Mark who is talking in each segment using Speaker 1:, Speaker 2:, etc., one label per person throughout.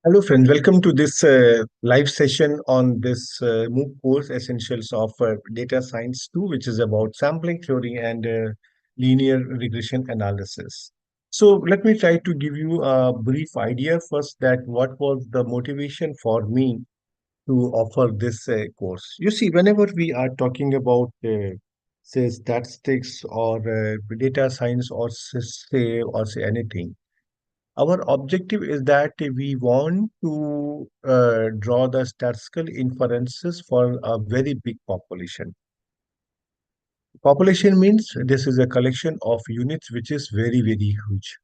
Speaker 1: Hello, friends. Welcome to this live session on this MOOC course, Essentials of Data Science 2, which is about sampling theory and linear regression analysis. So, let me try to give you a brief idea first that what was the motivation for me to offer this course. You see, whenever we are talking about, say, statistics or data science or say anything, our objective is that we want to draw the statistical inferences for a very big population. Population means this is a collection of units which is very, very huge.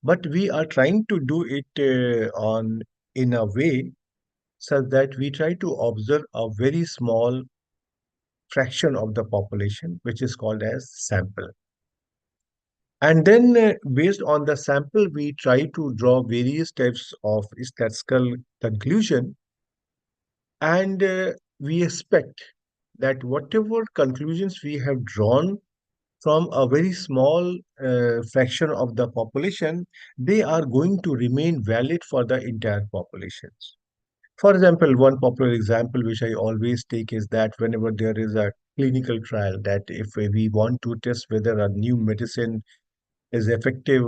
Speaker 1: But we are trying to do it on in a way such that we try to observe a very small fraction of the population, which is called as sample. And then, based on the sample, we try to draw various types of statistical conclusion. And we expect that whatever conclusions we have drawn from a very small fraction of the population, they are going to remain valid for the entire populations. For example, one popular example which I always take is that whenever there is a clinical trial, that if we want to test whether a new medicine is effective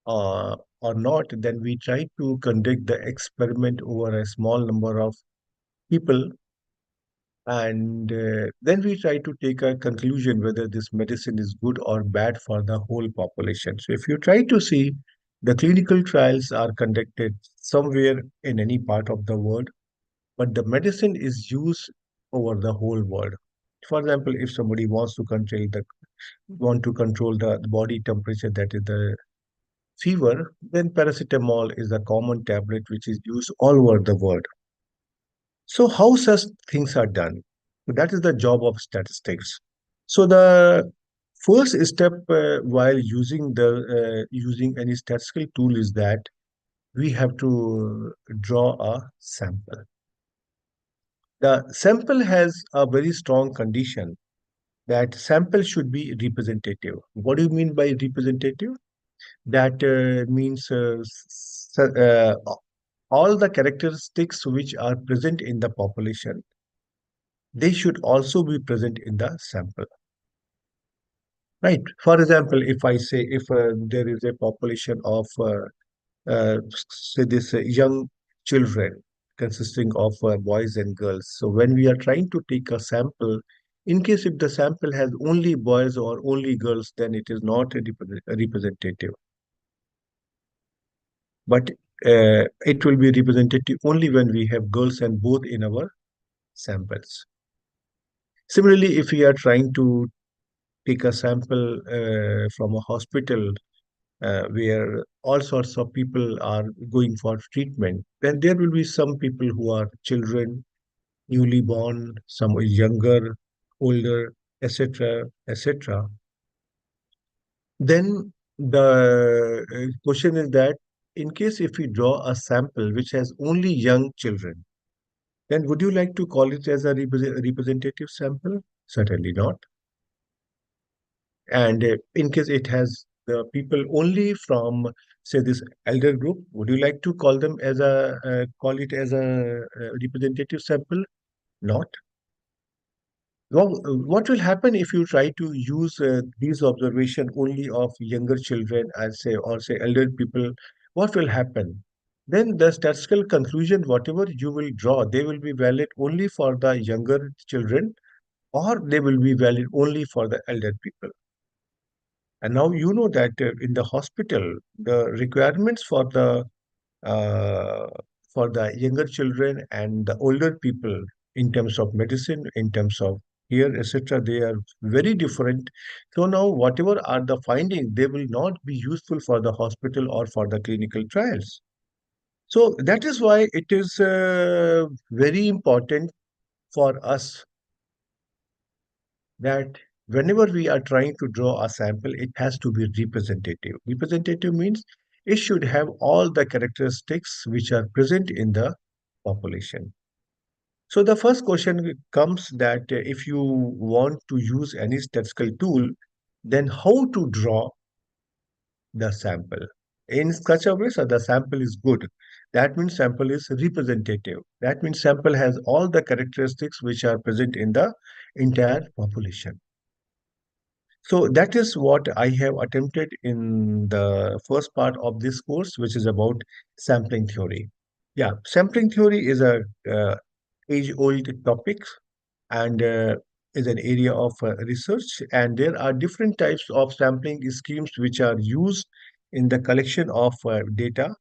Speaker 1: or not, then we try to conduct the experiment over a small number of people, and then we try to take a conclusion whether this medicine is good or bad for the whole population. So if you try to see, the clinical trials are conducted somewhere in any part of the world, but the medicine is used over the whole world. For example, if somebody wants to control the body temperature, that is the fever, then paracetamol is a common tablet which is used all over the world. So how such things are done? That is the job of statistics. So the first step while using any statistical tool is that we have to draw a sample. The sample has a very strong condition that sample should be representative. What do you mean by representative? That means all the characteristics which are present in the population, they should also be present in the sample. Right. For example, if I say if there is a population of say this young children consisting of boys and girls. So when we are trying to take a sample, in case if the sample has only boys or only girls, then it is not a representative. But it will be representative only when we have girls and both in our samples. Similarly, if we are trying to take a sample from a hospital where all sorts of people are going for treatment, then there will be some people who are children, newly born, some are younger, older, etc., etc. Then the question is that in case if we draw a sample which has only young children, then would you like to call it as a representative sample? Certainly not. And in case it has the people only from, say, this elder group, would you like to call it as a representative sample? Not. Well, what will happen if you try to use these observation only of younger children, as say, or say elder people? What will happen? Then the statistical conclusion, whatever you will draw, they will be valid only for the younger children, or they will be valid only for the elder people. And now you know that in the hospital, the requirements uh, for the younger children and the older people in terms of medicine, in terms of care, etc., they are very different. So now, whatever are the findings, they will not be useful for the hospital or for the clinical trials. So that is why it is very important for us that whenever we are trying to draw a sample, it has to be representative. Representative means it should have all the characteristics which are present in the population. So the first question comes that if you want to use any statistical tool, then how to draw the sample? in such a way so the sample is good. That means sample is representative. That means sample has all the characteristics which are present in the entire population. So that is what I have attempted in the first part of this course, which is about sampling theory. Yeah, sampling theory is a age-old topic and is an area of research. And there are different types of sampling schemes which are used in the collection of data.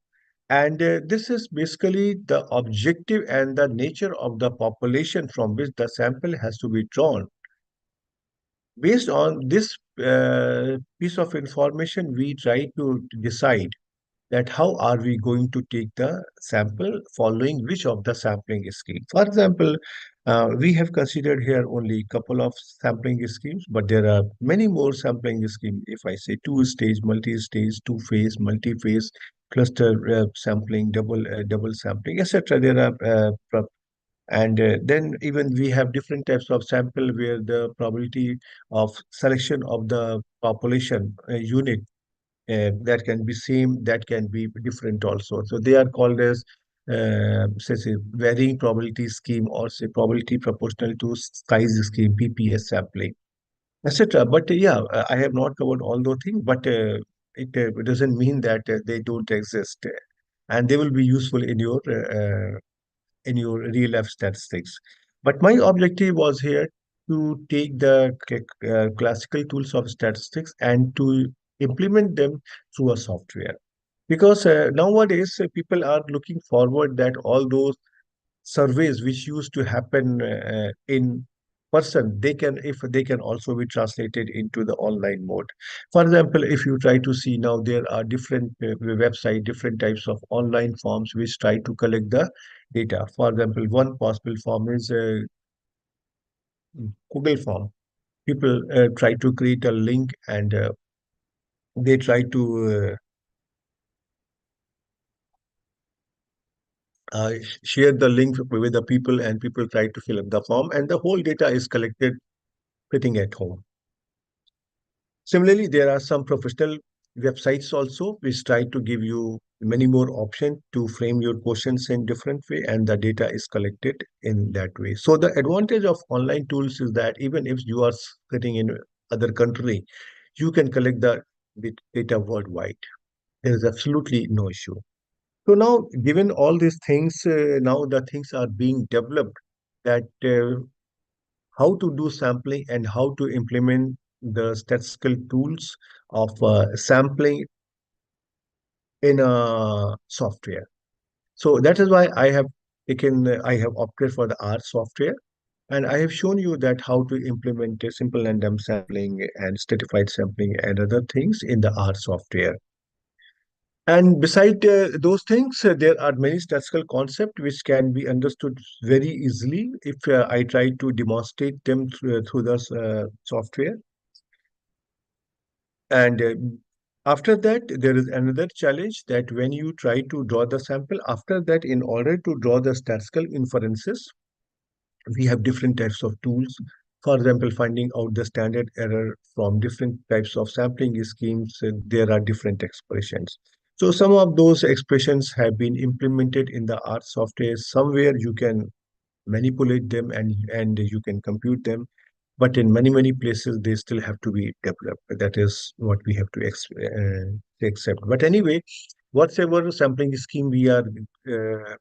Speaker 1: And this is basically the objective and the nature of the population from which the sample has to be drawn. Based on this piece of information, we try to decide that how are we going to take the sample following which of the sampling scheme. For example, we have considered here only a couple of sampling schemes, but there are many more sampling schemes. If I say two-stage, multi-stage, two-phase, multi-phase, cluster sampling, double sampling, etc. There are and then even we have different types of sample where the probability of selection of the population unit that can be same, that can be different also. So they are called as say varying probability scheme or say probability proportional to size scheme, PPS sampling, etc. But yeah, I have not covered all those things, but it doesn't mean that they don't exist, and they will be useful in your real life statistics. But my objective was here to take the classical tools of statistics and to implement them through a software. Because nowadays people are looking forward that all those surveys which used to happen in person, they can if they can also be translated into the online mode. For example, if you try to see now, there are different website, different types of online forms which try to collect the data. For example, one possible form is Google form. People try to create a link and they try to share the link with the people, and people try to fill up the form, and the whole data is collected sitting at home. Similarly, there are some professional websites also which try to give you many more options to frame your questions in different way, and the data is collected in that way. So the advantage of online tools is that even if you are sitting in other country, you can collect the data worldwide. There is absolutely no issue. So now, given all these things, now the things are being developed that how to do sampling and how to implement the statistical tools of sampling in a software. So that is why I have opted for the R software, and I have shown you that how to implement a simple random sampling and stratified sampling and other things in the R software. And beside those things, there are many statistical concepts which can be understood very easily if I try to demonstrate them through the software. And after that, there is another challenge that when you try to draw the sample, after that, in order to draw the statistical inferences, we have different types of tools. For example, finding out the standard error from different types of sampling schemes, there are different expressions. So some of those expressions have been implemented in the R software. Somewhere you can manipulate them and you can compute them, but in many places they still have to be developed. That is what we have to accept. But anyway, whatever sampling scheme we are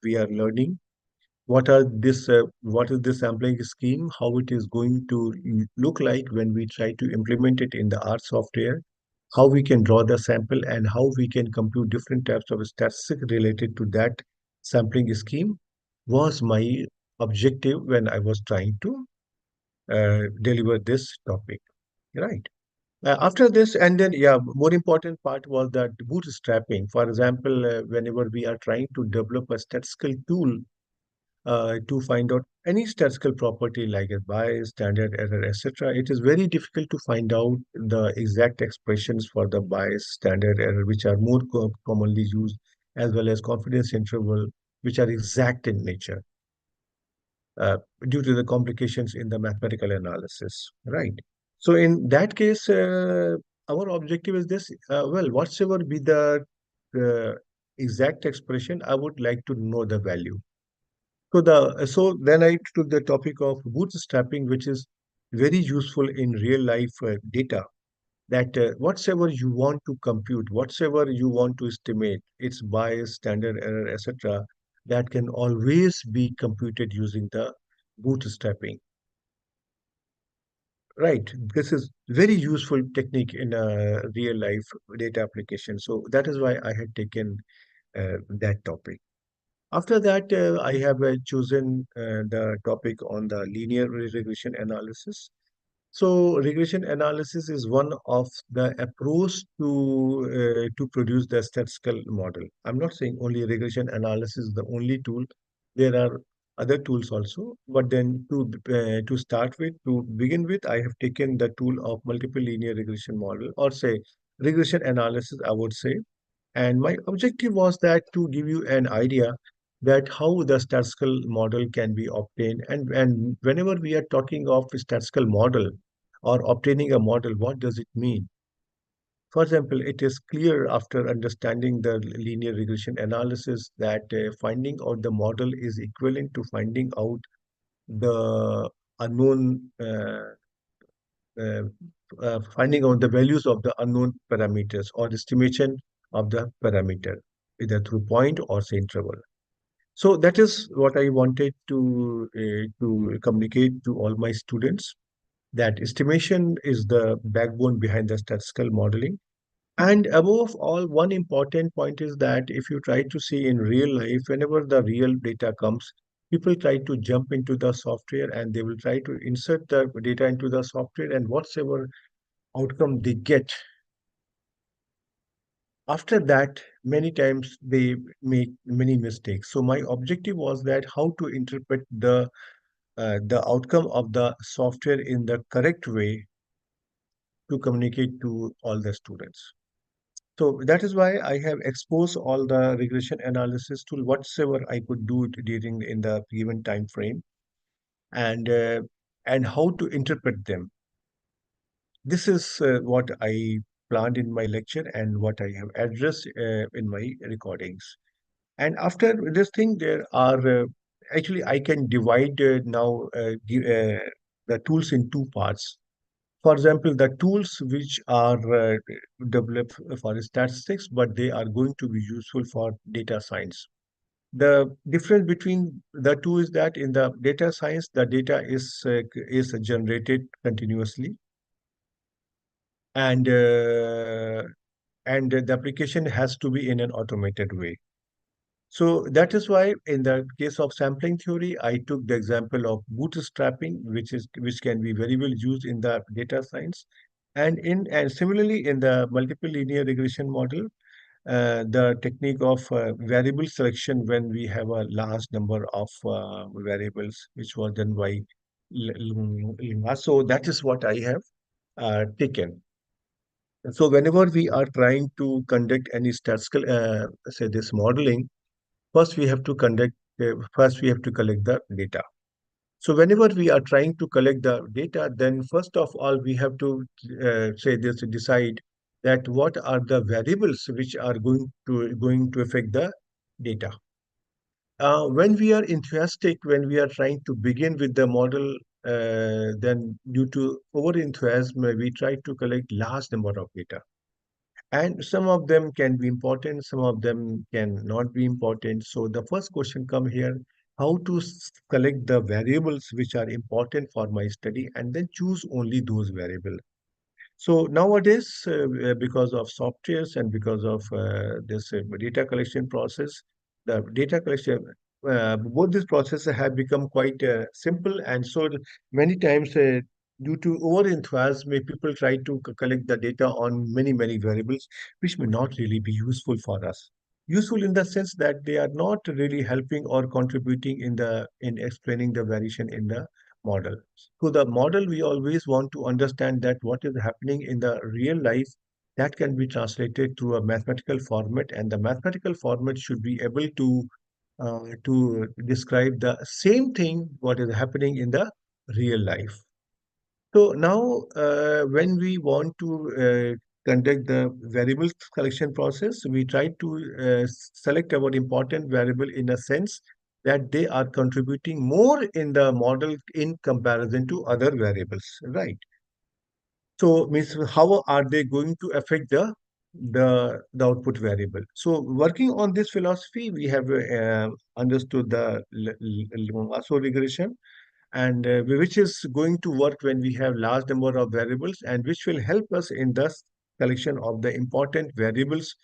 Speaker 1: learning, what is this sampling scheme, how it is going to look like when we try to implement it in the R software, how we can draw the sample, and how we can compute different types of statistics related to that sampling scheme was my objective when I was trying to deliver this topic, right? After this, and then, yeah, more important part was that bootstrapping. For example, whenever we are trying to develop a statistical tool to find out any statistical property like a bias, standard error, etc., it is very difficult to find out the exact expressions for the bias, standard error, which are more commonly used, as well as confidence interval, which are exact in nature uh, due to the complications in the mathematical analysis, right? So in that case, our objective is this, well, whatsoever be the exact expression, I would like to know the value. So then I took the topic of bootstrapping, which is very useful in real life data. That whatsoever you want to compute, whatsoever you want to estimate, its bias, standard error, etc., that can always be computed using the bootstrapping. Right. This is very useful technique in a real life data application. So that is why I had taken that topic. After that, I have chosen the topic on the linear regression analysis. So regression analysis is one of the approach to produce the statistical model. I'm not saying only regression analysis is the only tool. There are other tools also. But then to start with, to begin with, I have taken the tool of multiple linear regression model, or say regression analysis, I would say. And my objective was that to give you an idea that how the statistical model can be obtained. And whenever we are talking of a statistical model or obtaining a model, what does it mean? For example, it is clear after understanding the linear regression analysis that finding out the model is equivalent to finding out the unknown uh, finding out the values of the unknown parameters or estimation of the parameter, either through point or say interval. So that is what I wanted to communicate to all my students, that estimation is the backbone behind the statistical modeling. And above all, one important point is that if you try to see in real life, whenever the real data comes, people try to jump into the software and they will try to insert the data into the software, and whatsoever outcome they get, after that, many times they make many mistakes. So my objective was that how to interpret the outcome of the software in the correct way to communicate to all the students. So that is why I have exposed all the regression analysis tool whatsoever I could do it during in the given time frame, and uh, and how to interpret them. This is what I planned in my lecture and what I have addressed in my recordings. And after this thing, there are actually I can divide the tools in two parts. For example, the tools which are developed for statistics, but they are going to be useful for data science. The difference between the two is that in the data science, the data is generated continuously, and uh, and the application has to be in an automated way. So that is why in the case of sampling theory, I took the example of bootstrapping, which can be very well used in the data science. And similarly in the multiple linear regression model, the technique of variable selection when we have a large number of variables, which was done by Lima. So that is what I have taken. So whenever we are trying to conduct any statistical, say this modeling, first we have to collect the data. So whenever we are trying to collect the data, then first of all we have to say this decide that what are the variables which are going to affect the data. When we are enthusiastic, when we are trying to begin with the model, then due to over enthusiasm, we try to collect large number of data, and some of them can be important, some of them can not be important. So the first question come here, how to collect the variables which are important for my study and then choose only those variables. So nowadays, because of softwares and because of this data collection process, the data collection, both these processes have become quite simple. And so many times, due to over enthusiasm, people try to collect the data on many, many variables, which may not really be useful for us. Useful in the sense that they are not really helping or contributing in explaining the variation in the model. So the model, we always want to understand that what is happening in the real life, that can be translated to a mathematical format, and the mathematical format should be able to describe the same thing what is happening in the real life. So now, when we want to conduct the variable collection process, we try to select our important variable in a sense that they are contributing more in the model in comparison to other variables, right? So means how are they going to affect the output variable? So working on this philosophy, we have understood the Lasso regression, and which is going to work when we have large number of variables, and which will help us in the collection of the important variables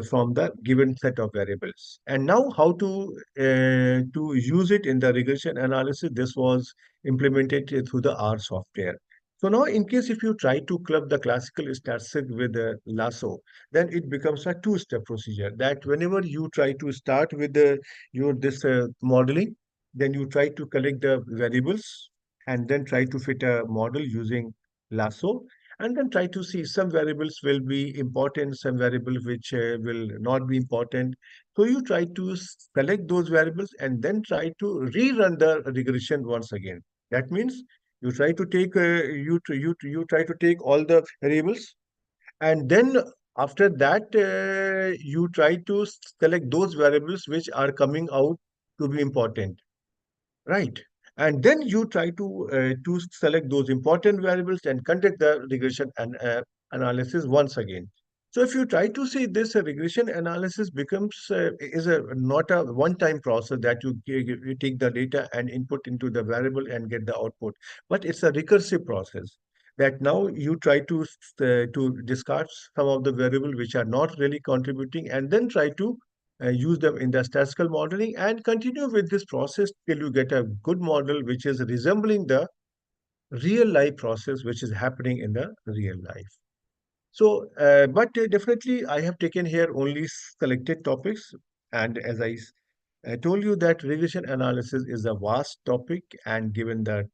Speaker 1: from the given set of variables. And now how to use it in the regression analysis. This was implemented through the R software. So now, in case if you try to club the classical statistic with the lasso, then it becomes a two-step procedure. That whenever you try to start with your this modeling, then you try to collect the variables and then try to fit a model using lasso, and then try to see some variables will be important, some variables which will not be important. So you try to select those variables and then try to rerun the regression once again. That means you try to take you try to take all the variables, and then after that you try to select those variables which are coming out to be important. Right. And then you try to select those important variables and conduct the regression and analysis once again. So if you try to see this, regression analysis becomes is a not a one-time process that you take the data and input into the variable and get the output, but it's a recursive process that now you try to discard some of the variable which are not really contributing, and then try to use them in the statistical modeling and continue with this process till you get a good model which is resembling the real life process which is happening in the real life. So, but definitely I have taken here only selected topics. And as I told you that regression analysis is a vast topic, and given the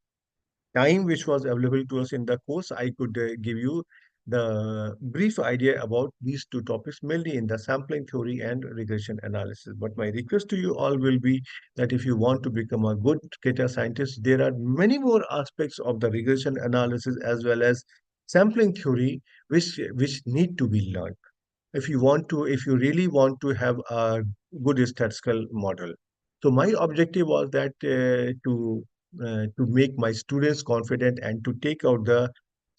Speaker 1: time which was available to us in the course, I could give you the brief idea about these two topics, mainly in the sampling theory and regression analysis. But my request to you all will be that if you want to become a good data scientist, there are many more aspects of the regression analysis as well as sampling theory which need to be learned if you really want to have a good statistical model. So my objective was that to make my students confident and to take out the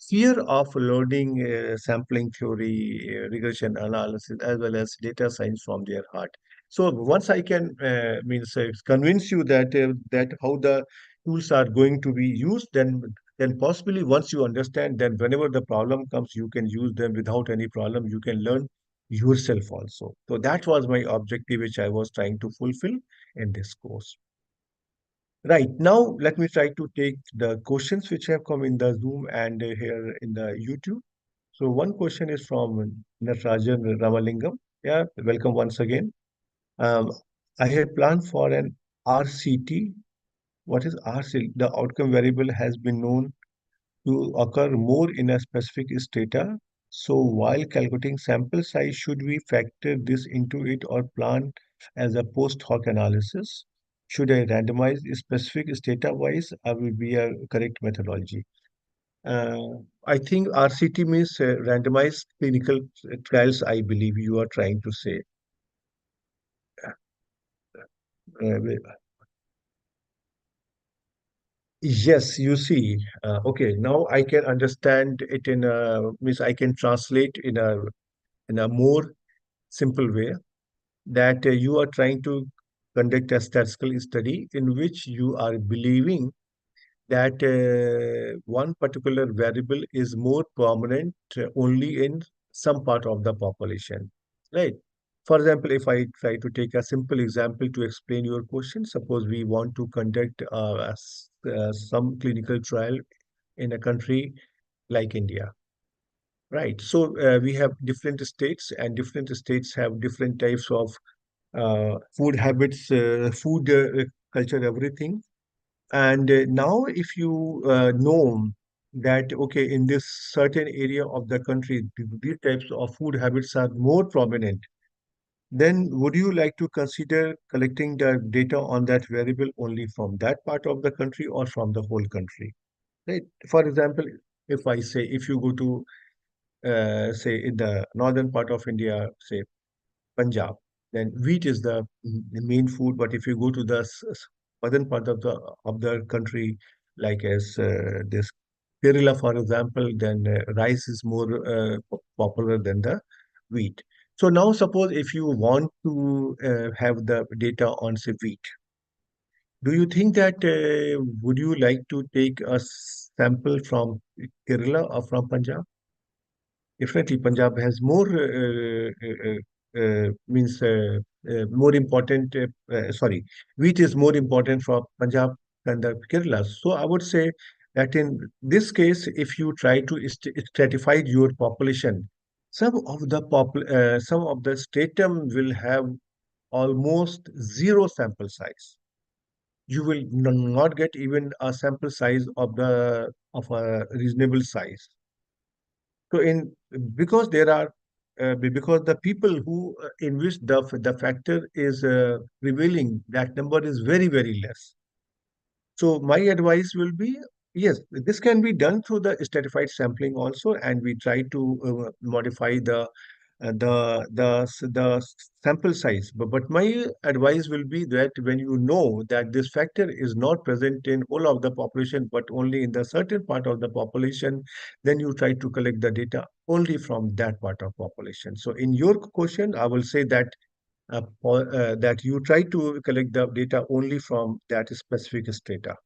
Speaker 1: fear of learning sampling theory, regression analysis, as well as data science from their heart. So once I can means convince you that how the tools are going to be used, then possibly once you understand, then whenever the problem comes, you can use them without any problem. You can learn yourself also. So that was my objective, which I was trying to fulfill in this course. Right now, let me try to take the questions which have come in the Zoom and here in the YouTube. So one question is from Natarajan Ramalingam. Yeah, welcome once again. Um, I had planned for an RCT. What is RCT? The outcome variable has been known to occur more in a specific strata. So while calculating sample size, should we factor this into it or plan as a post hoc analysis? Should I randomize specific strata wise? I will be a correct methodology. I think RCT means randomized clinical trials, I believe you are trying to say. Uh, yes, you see. Okay, now I can understand it in a means I can translate in a more simple way that you are trying to conduct a statistical study in which you are believing that one particular variable is more prominent only in some part of the population, right? For example, if I try to take a simple example to explain your question, suppose we want to conduct some clinical trial in a country like India. Right. So we have different states, and different states have different types of food habits, food culture, everything. And now, if you know that, okay, in this certain area of the country, these types of food habits are more prominent, then would you like to consider collecting the data on that variable only from that part of the country or from the whole country? Right. For example, if I say, if you go to say in the northern part of India, say Punjab, then wheat is the main food. But if you go to the southern part of the country, like as this Kerala, for example, then rice is more popular than the wheat. So now, suppose if you want to have the data on say wheat, do you think that would you like to take a sample from Kerala or from Punjab? Definitely, Punjab has more means more important. Sorry, wheat is more important for Punjab than the Kerala. So I would say that in this case, if you try to stratify your population, some of the stratum will have almost zero sample size. You will not get even a sample size of a reasonable size. So in because there are because the people who in which the factor is prevailing, that number is very less. So my advice will be, yes, this can be done through the stratified sampling also, and we try to modify the sample size. But my advice will be that when you know that this factor is not present in all of the population, but only in the certain part of the population, then you try to collect the data only from that part of population. So in your question, I will say that that you try to collect the data only from that specific strata.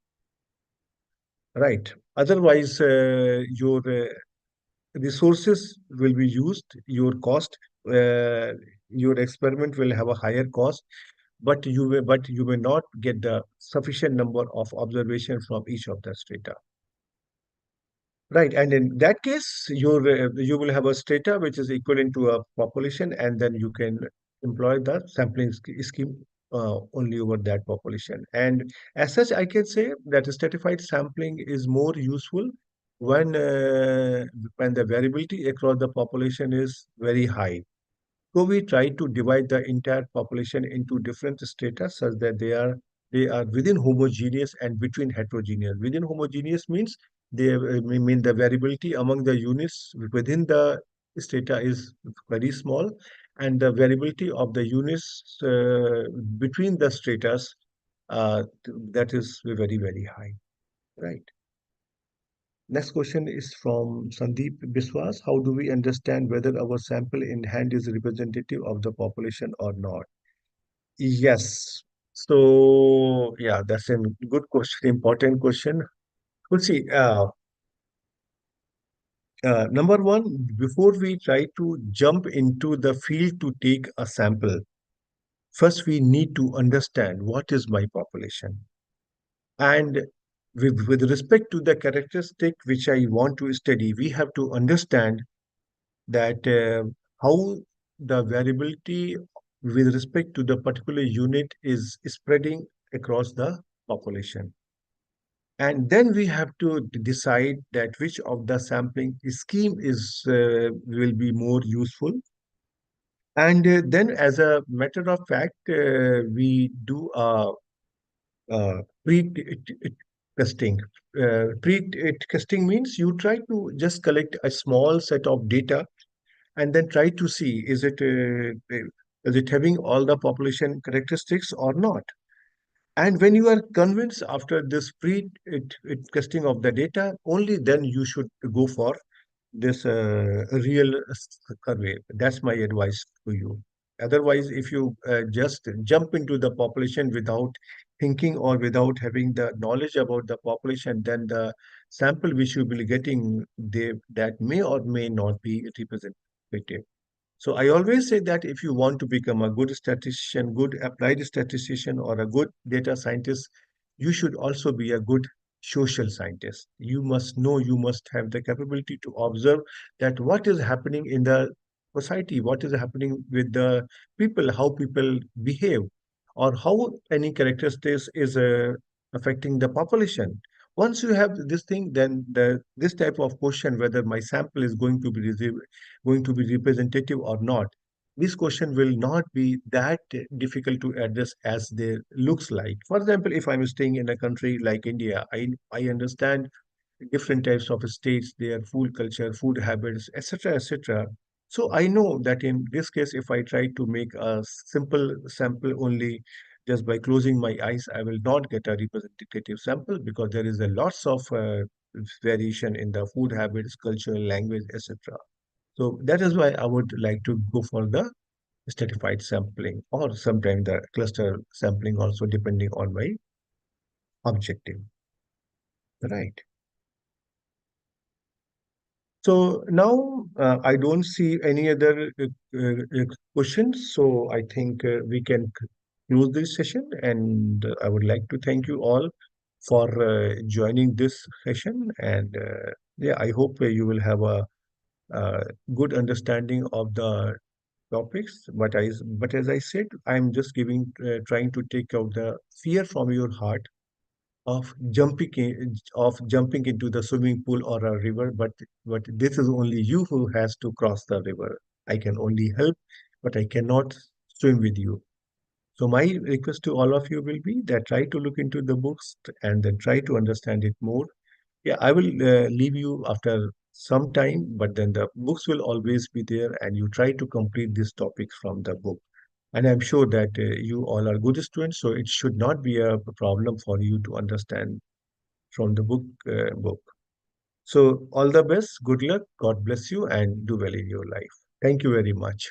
Speaker 1: Right. Otherwise, your resources will be used, your experiment will have a higher cost, but you may not get the sufficient number of observation from each of the strata. Right, and in that case, you will have a strata which is equivalent to a population, and then you can employ the sampling scheme only over that population. And as such, I can say that stratified sampling is more useful when when the variability across the population is very high. So we try to divide the entire population into different strata such that they are within homogeneous and between heterogeneous. Within homogeneous means mean the variability among the units within the strata is very small, and the variability of the units between the stratas that is very high. Right. Next question is from Sandeep Biswas. How do we understand whether our sample in hand is representative of the population or not? Yes. So, yeah, that's a good question, important question. Well, see, number one, before we try to jump into the field to take a sample, first we need to understand what is my population. And with respect to the characteristic which I want to study, we have to understand that how the variability with respect to the particular unit is spreading across the population. And then we have to decide that which of the sampling scheme is will be more useful. And then, as a matter of fact, we do a pre-testing. Pre-testing means you try to just collect a small set of data and then try to see is it having all the population characteristics or not. And when you are convinced after this testing of the data, only then you should go for this real survey. That's my advice to you. Otherwise, if you just jump into the population without thinking or without having the knowledge about the population, then the sample which you will be getting, that may or may not be representative. So I always say that if you want to become a good statistician, good applied statistician, or a good data scientist, you should also be a good social scientist. You must know, you must have the capability to observe that what is happening in the society, what is happening with the people, how people behave, or how any characteristics is affecting the population. Once you have this thing, then this type of question, whether my sample is going to be representative or not, this question will not be that difficult to address as they looks like. For example, if I'm staying in a country like India, I understand different types of states, their food culture, food habits, etc., etc. So I know that in this case, if I try to make a simple sample only just by closing my eyes, I will not get a representative sample because there is a lots of variation in the food habits, culture, language, etc. So that is why I would like to go for the stratified sampling or sometimes the cluster sampling also depending on my objective. Right. So now I don't see any other questions. So I think we can close this session. And I would like to thank you all for joining this session. And yeah, I hope you will have a good understanding of the topics. But as I said, I'm just trying to take out the fear from your heart of jumping into the swimming pool or a river, but this is only you who has to cross the river. I can only help, but I cannot swim with you. So my request to all of you will be that try to look into the books and then try to understand it more. Yeah, I will leave you after some time, but then the books will always be there and you try to complete these topics from the book. And I'm sure that you all are good students, so it should not be a problem for you to understand from the book. So all the best, good luck, God bless you, and do well in your life. Thank you very much.